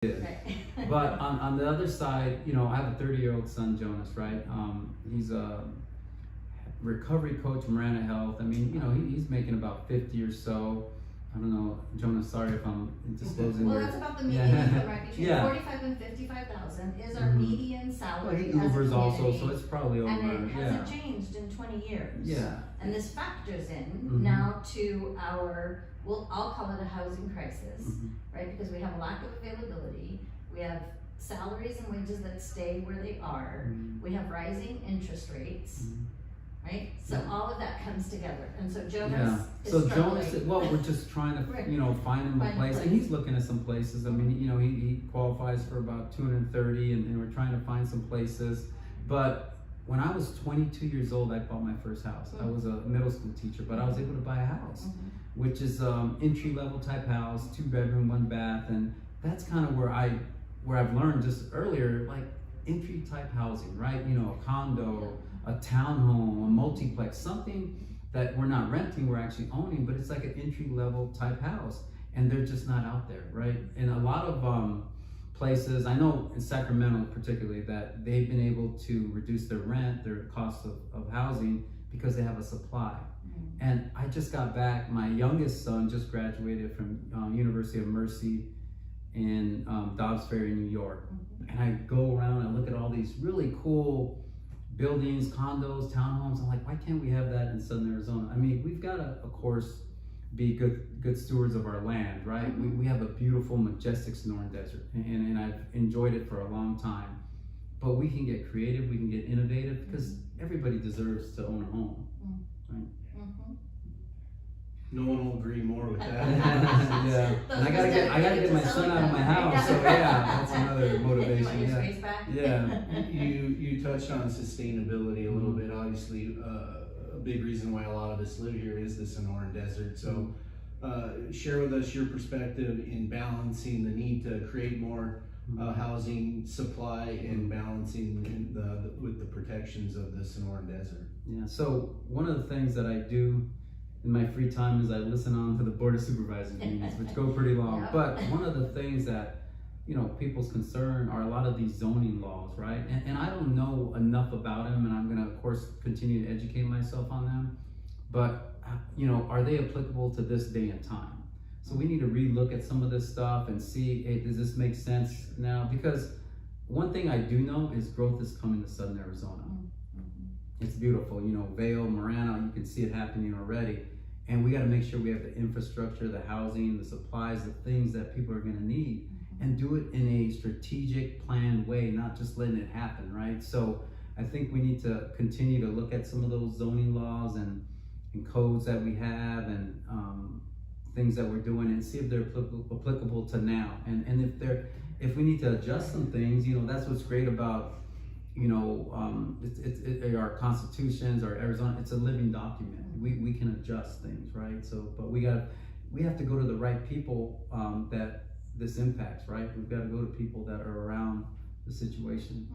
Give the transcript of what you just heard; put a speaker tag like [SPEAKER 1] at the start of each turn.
[SPEAKER 1] did.
[SPEAKER 2] Right.
[SPEAKER 1] But on the other side, you know, I have a 30-year-old son, Jonas, right? He's a recovery coach from Marana Health. I mean, you know, he's making about 50 or so. I don't know, Jonas, sorry if I'm disclosing.
[SPEAKER 2] Well, that's about the median income, right? Between 45 and 55,000 is our median salary.
[SPEAKER 1] Well, Uber's also, so it's probably over.
[SPEAKER 2] And it hasn't changed in 20 years.
[SPEAKER 1] Yeah.
[SPEAKER 2] And this factors in now to our, I'll call it a housing crisis, right? Because we have a lack of availability. We have salaries and wages that stay where they are. We have rising interest rates. Right? So all of that comes together. And so Jonas is struggling.
[SPEAKER 1] Jonas, well, we're just trying to, you know, find him a place. And he's looking at some places. I mean, you know, he qualifies for about 230 and we're trying to find some places. But when I was 22 years old, I bought my first house. I was a middle school teacher, but I was able to buy a house, which is entry-level type house, 2-bedroom, 1-bath. And that's kind of where I've learned just earlier, like entry type housing, right? You know, a condo, a townhome, a multiplex, something that we're not renting, we're actually owning, but it's like an entry-level type house, and they're just not out there, right? And a lot of places, I know in Sacramento particularly, that they've been able to reduce their rent, their cost of housing, because they have a supply. And I just got back, my youngest son just graduated from University of Mercy in Dobbs Ferry, New York. And I go around and look at all these really cool buildings, condos, townhomes. I'm like, why can't we have that in Southern Arizona? I mean, we've got to, of course, be good stewards of our land, right? We have a beautiful, majestic Sonoran Desert, and I've enjoyed it for a long time. But we can get creative, we can get innovative, because everybody deserves to own a home, right?
[SPEAKER 3] No one will agree more with that.
[SPEAKER 1] Yeah, and I gotta get my son out of my house. So yeah, that's another motivation.
[SPEAKER 3] You touched on sustainability a little bit. Obviously, a big reason why a lot of us live here is the Sonoran Desert. So, share with us your perspective in balancing the need to create more housing supply and balancing with the protections of the Sonoran Desert.
[SPEAKER 1] Yeah. So one of the things that I do in my free time is I listen on to the Board of Supervisors meetings, which go pretty long. But one of the things that, you know, people's concern are a lot of these zoning laws, right? And I don't know enough about them, and I'm gonna, of course, continue to educate myself on them. But, you know, are they applicable to this day and time? So we need to relook at some of this stuff and see, hey, does this make sense now? Because one thing I do know is growth is coming to Southern Arizona. It's beautiful, you know, Vail, Marana, you can see it happening already. And we got to make sure we have the infrastructure, the housing, the supplies, the things that people are going to need, and do it in a strategic, planned way, not just letting it happen, right? So I think we need to continue to look at some of those zoning laws and codes that we have and things that we're doing and see if they're applicable to now. And if we need to adjust some things, you know, that's what's great about, you know, our constitutions, our Arizona, it's a living document. We can adjust things, right? So, but we have to go to the right people that this impacts, right? We've got to go to people that are around the situation.